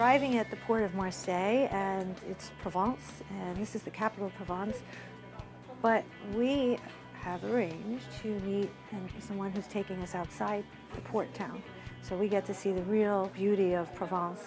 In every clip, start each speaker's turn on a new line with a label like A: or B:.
A: arriving at the port of Marseille, and it's Provence, and this is the capital of Provence. But we have arranged to meet someone who's taking us outside the port town. So we get to see the real beauty of Provence.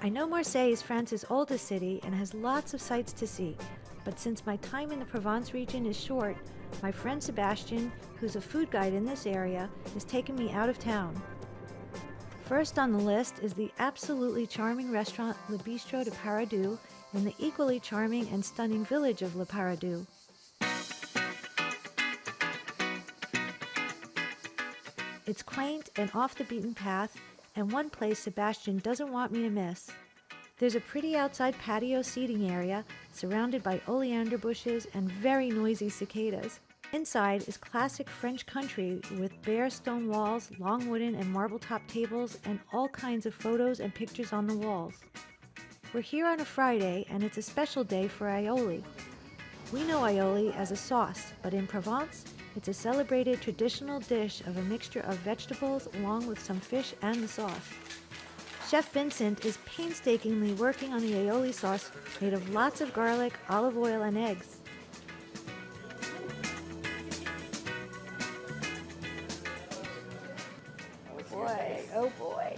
A: I know Marseille is France's oldest city and has lots of sights to see. But since my time in the Provence region is short, my friend Sebastian, who's a food guide in this area, is taking me out of town. First on the list is the absolutely charming restaurant Bistro de Paradou in the equally charming and stunning village of 𝐵𝐴𝐴𝐴. It's quaint and off the beaten path, and one place Sebastian doesn't want me to miss. There's a pretty outside patio seating area surrounded by oleander bushes and very noisy cicadas. Inside is classic French country with bare stone walls, long wooden and marble-top tables, and all kinds of photos and pictures on the walls. We're here on a Friday, and it's a special day for aioli. We know aioli as a sauce, but in Provence, it's a celebrated traditional dish of a mixture of vegetables along with some fish and the sauce. Chef Vincent is painstakingly working on the aioli sauce made of lots of garlic, olive oil, and eggs. Oh boy, oh boy.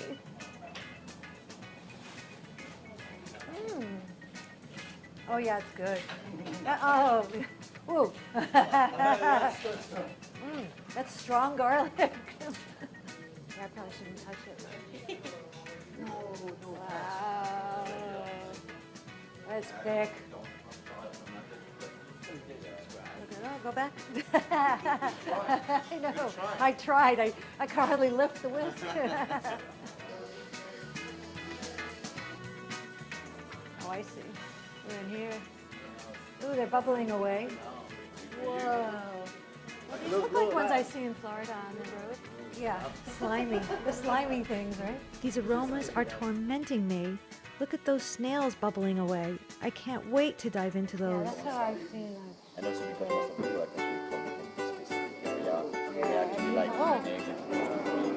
A: Oh yeah, it's good. Oh, ooh. That's strong garlic. Yeah, I probably shouldn't touch it. Wow, that's thick. Oh, go back. I know. I tried. I could hardly lift the whisk. Oh, I see. We're in here. Ooh, they're bubbling away. Whoa. These look like ones I see in Florida on the road. Yeah, slimy. The slimy things, right? These aromas are tormenting me. Look at those snails bubbling away. I can't wait to dive into those. Yeah, that's how I've seen them.
B: And also because most of the work actually come from this specific area. They actually like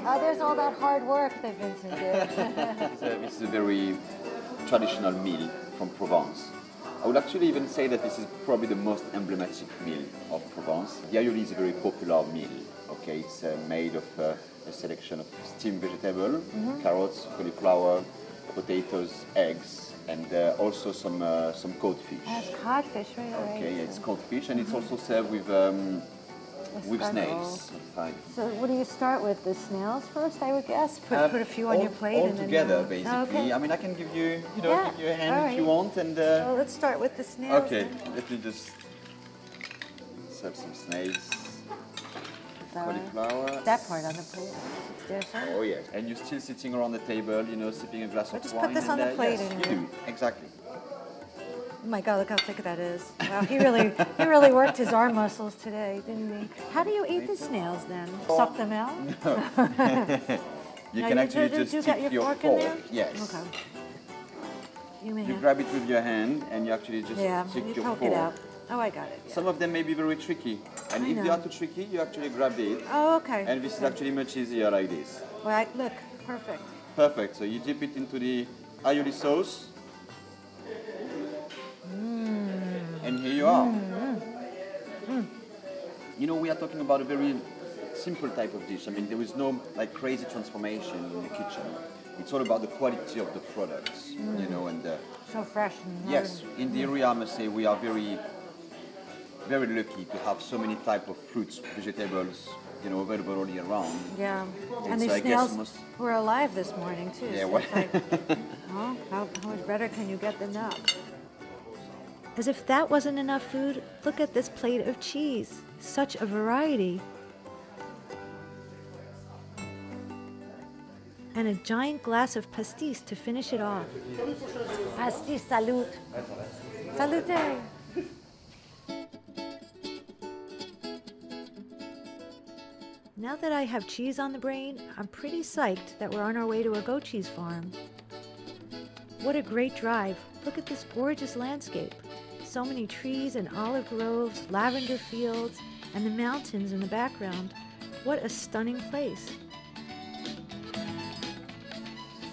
A: Oh, there's all that hard work that Vincent did.
B: So this is a very traditional meal from Provence. I would actually even say that this is probably the most emblematic meal of Provence. The aioli is a very popular meal. Okay, it's made of a selection of steamed vegetable, carrots, cauliflower, potatoes, eggs, and also some codfish.
A: That's codfish, right?
B: Okay, it's codfish, and it's also served with snails. Fine.
A: So, what do you start with? The snails first, I would guess. Put a few on your plate,
B: all
A: and then
B: together, basically.
A: Okay.
B: I mean, I can give you, give you a hand if you want, and.
A: Well, let's start with the snails.
B: Okay,
A: then.
B: let me just serve some snails. Cauliflower.
A: That part on the plate. It's different.
B: Oh yeah, and you're still sitting around the table, sipping a glass of
A: just
B: wine.
A: put this on the plate.
B: Yes, you do exactly.
A: Oh my God! Look how thick that is. Wow, he really worked his arm muscles today, didn't he? How do you eat the snails then? Suck them out?
B: No. You can actually just stick your fork.
A: In there?
B: Yes.
A: Okay.
B: You grab it with your hand and you actually just stick your fork.
A: It out. Oh, I got it. Yeah.
B: Some of them may be very tricky, and if they are too tricky, you actually grab it.
A: Oh, okay.
B: And this is actually much easier like this.
A: Well, look, perfect.
B: Perfect. So you dip it into the aioli sauce. And here you are. We are talking about a very simple type of dish. I mean, there is no crazy transformation in the kitchen. It's all about the quality of the products, and
A: so fresh.
B: Yes, in the area, I must say, we are very, very lucky to have so many types of fruits, vegetables, available all year round.
A: Yeah, and these snails were alive this morning too.
B: Yeah,
A: so how much better can you get than that? As if that wasn't enough food, look at this plate of cheese. Such a variety. And a giant glass of pastis to finish it off. Pastis, salute. Salute. Now that I have cheese on the brain, I'm pretty psyched that we're on our way to a goat cheese farm. What a great drive. Look at this gorgeous landscape. So many trees and olive groves, lavender fields, and the mountains in the background. What a stunning place.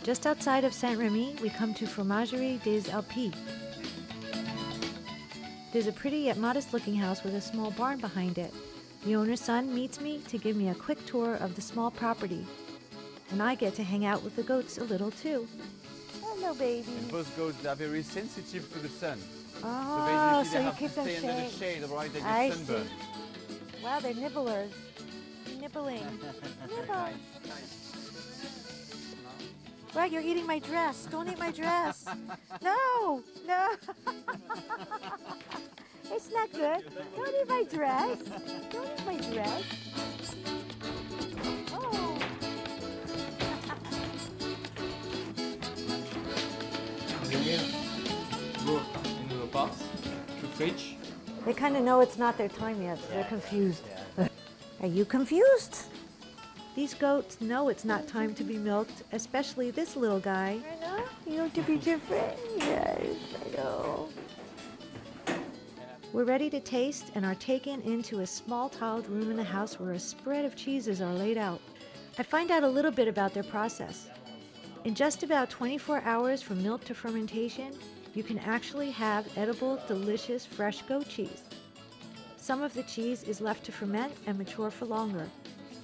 A: Just outside of Saint-Rémy, we come to 𝗏𝗏𝗏 𝗏𝗏𝗏𝗏. There's a pretty yet modest looking house with a small barn behind it. The owner's son meets me to give me a quick tour of the small property. And I get to hang out with the goats a little too. Hello, baby.
C: And both goats are very sensitive to the sun.
A: Oh,
C: so
A: so
C: basically they
A: you
C: have
A: keep
C: to
A: them
C: stay under the
A: shade.
C: shade, otherwise they
A: I
C: get sunburned.
A: see. Wow, they're nibblers. Nibbling. Nibble. Right, you're eating my dress. Don't eat my dress. No, no. It's not good. Don't eat my dress. Don't eat my dress. Oh.
C: Go in the pots to fridge.
A: They kind of know it's not their time yet, so they're confused. Are you confused? These goats know it's not time to be milked, especially this little guy. I know. You have to be different. Yes, I know. We're ready to taste and are taken into a small tiled room in the house where a spread of cheeses are laid out. I find out a little bit about their process. In just about 24 hours from milk to fermentation, you can actually have edible, delicious, fresh goat cheese. Some of the cheese is left to ferment and mature for longer.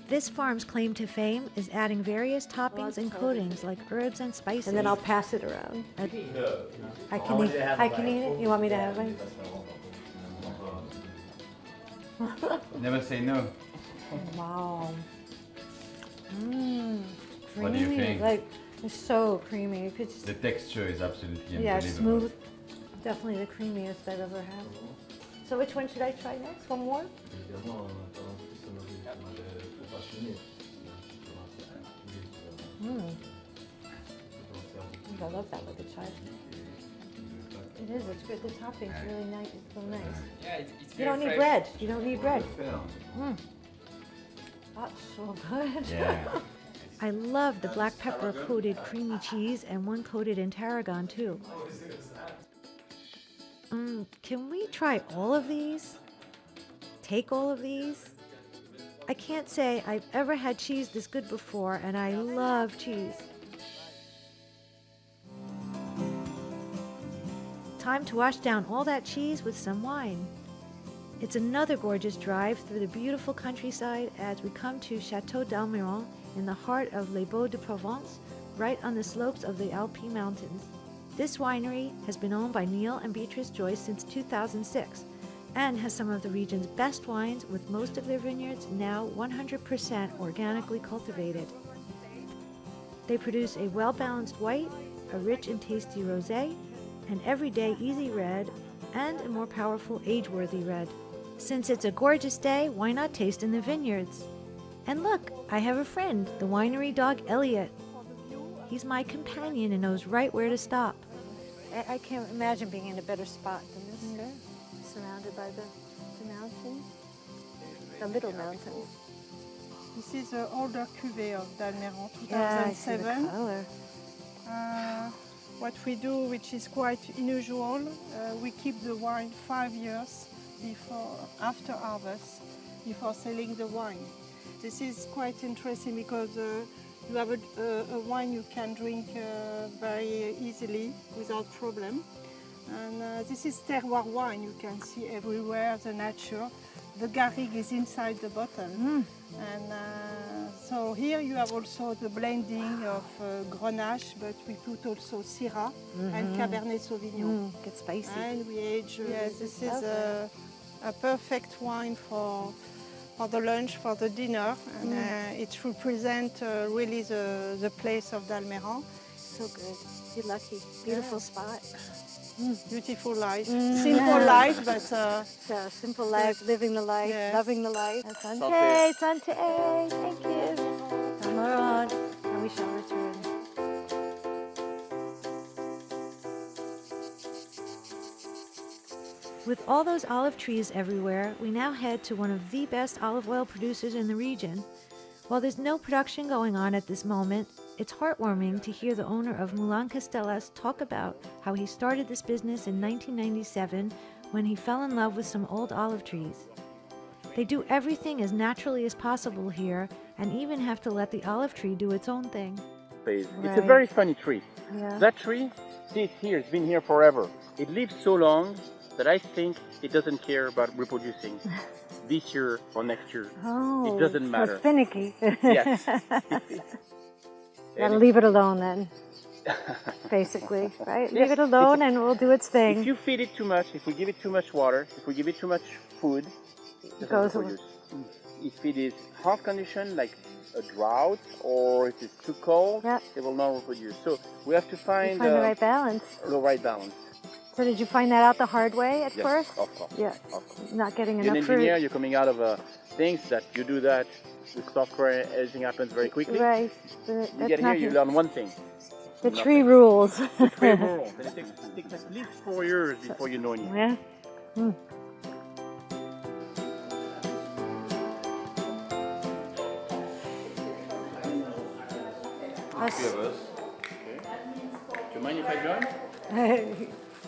A: This farm's claim to fame is adding various toppings and coatings like herbs and spices. And then I'll pass it around. I can eat it? You want me to have it?
C: Never say no.
A: Wow. Mmm.
C: What do you think?
A: Like, it's so creamy. You could just,
C: The texture is absolutely
A: yeah,
C: unbelievable.
A: smooth. Definitely the creamiest I've ever had. So which one should I try next? One more? I love that with the chives. It is, it's good. The topping's really nice. It's so nice.
C: Yeah, it's
A: You don't need bread. You don't need bread. That's so good.
C: Yeah.
A: I love the black pepper coated creamy cheese and one coated in tarragon too. Can we try all of these? Take all of these? I can't say I've ever had cheese this good before, and I love cheese. Time to wash down all that cheese with some wine. It's another gorgeous drive through the beautiful countryside as we come to Château d'Alméron in the heart of Les Baux-de-Provence, right on the slopes of the Alpes Mountains. This winery has been owned by Neil and Beatrice Joyce since 2006 and has some of the region's best wines, with most of their vineyards now 100% organically cultivated. They produce a well-balanced white, a rich and tasty rosé, an everyday easy red, and a more powerful age-worthy red. Since it's a gorgeous day, why not taste in the vineyards? And look, I have a friend, the winery dog Elliot. He's my companion and knows right where to stop. I can't imagine being in a better spot than this. Okay. Surrounded by the mountains, the little mountains.
D: This is the older cuvée of d'Alméron,
A: Yeah, I see the
D: 2007.
A: color.
D: What we do, which is quite unusual, we keep the wine 5 years after harvest, before selling the wine. This is quite interesting because you have a wine you can drink very easily without problem. And this is terroir wine. You can see everywhere the nature. The garrigue is inside the bottle. And so here you have also the blending of Grenache, but we put also Syrah and Cabernet Sauvignon.
A: Gets spicy.
D: And we age. Yes, this is a perfect wine for the lunch, for the dinner. And it represents really the place of d'Alméron.
A: So good. You're lucky. Beautiful spot.
D: Beautiful life. Simple life, but
A: So simple life, living the life,
D: Yes.
A: loving the life. Santé, santé. Thank you. Cameron. And we shall return. With all those olive trees everywhere, we now head to one of the best olive oil producers in the region. While there's no production going on at this moment, it's heartwarming to hear the owner of Moulin Castellas talk about how he started this business in 1997 when he fell in love with some old olive trees. They do everything as naturally as possible here and even have to let the olive tree do its own thing.
E: It's
A: Right.
E: a very funny tree.
A: Yeah.
E: That tree, see it's here, it's been here forever. It lives so long that I think it doesn't care about reproducing this year or next year.
F: Oh,
E: It doesn't matter.
F: So finicky.
E: Yes.
F: Gotta leave it alone then. Basically, right? Leave it alone and we'll do its thing.
E: If you feed it too much, if we give it too much water, if we give it too much food, it
F: goes
E: doesn't reproduce. If it is hard condition, like a drought, or if it's too cold,
F: Yeah.
E: it will not reproduce. So we have to find,
F: Find the right balance.
E: the right balance.
F: So did you find that out the hard way at
E: Yes,
F: first?
E: of course.
F: Yeah.
E: Of course.
F: Not getting
E: You're an
F: enough
E: engineer,
F: fruit.
E: you're coming out of things that you do that with software, everything happens very quickly.
F: Right.
E: You
F: That's
E: get here,
F: not
E: you learn one thing.
F: the
E: nothing.
F: tree rules.
E: The tree rules. And it takes at least 4 years before you know anything.
F: Yeah.
C: Three of us.
E: Do you mind if I join?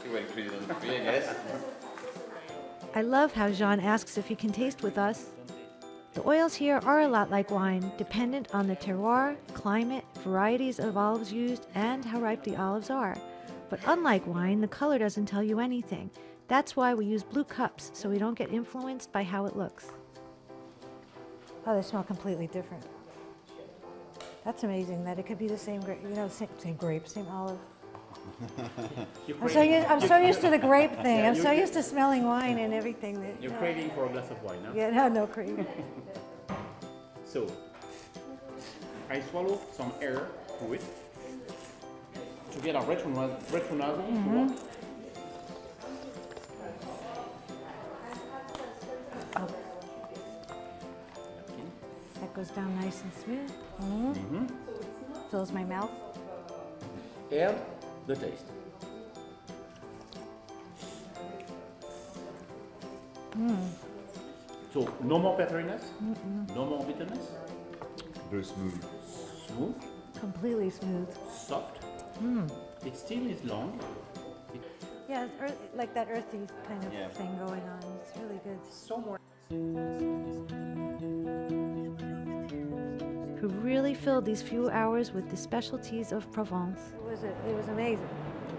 C: We went crazy on the tree, I guess.
A: I love how Jean asks if he can taste with us. The oils here are a lot like wine, dependent on the terroir, climate, varieties of olives used, and how ripe the olives are. But unlike wine, the color doesn't tell you anything. That's why we use blue cups, so we don't get influenced by how it looks. Oh, they smell completely different. That's amazing that it could be the same grape, same grape, same olive. I'm so used to the grape thing. I'm so used to smelling wine and everything.
E: You're craving for a glass of wine, huh?
A: Yeah, no cream.
E: So, I swallow some air through it to get a retronasal to work.
A: That goes down nice and smooth. Fills my mouth.
E: And the taste. So, no more pepperiness, no more bitterness,
C: Very smooth.
E: smooth,
A: Completely smooth.
E: soft. It still is long.
A: Yeah, it's like that earthy kind of
C: Yeah.
A: thing going on. It's really good.
E: So more.
A: Who really filled these few hours with the specialties of Provence. It was amazing.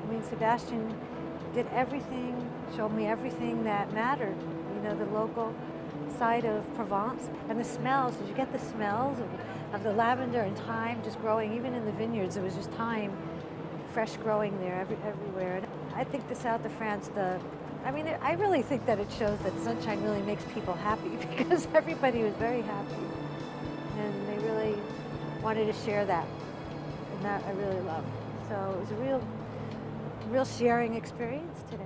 A: I mean, Sebastian did everything, showed me everything that mattered. The local side of Provence and the smells. Did you get the smells of the lavender and thyme just growing? Even in the vineyards, it was just thyme, fresh growing there everywhere. And I think the south of France, I really think that it shows that sunshine really makes people happy because everybody was very happy. And they really wanted to share that. And that I really love. So it was a real sharing experience today.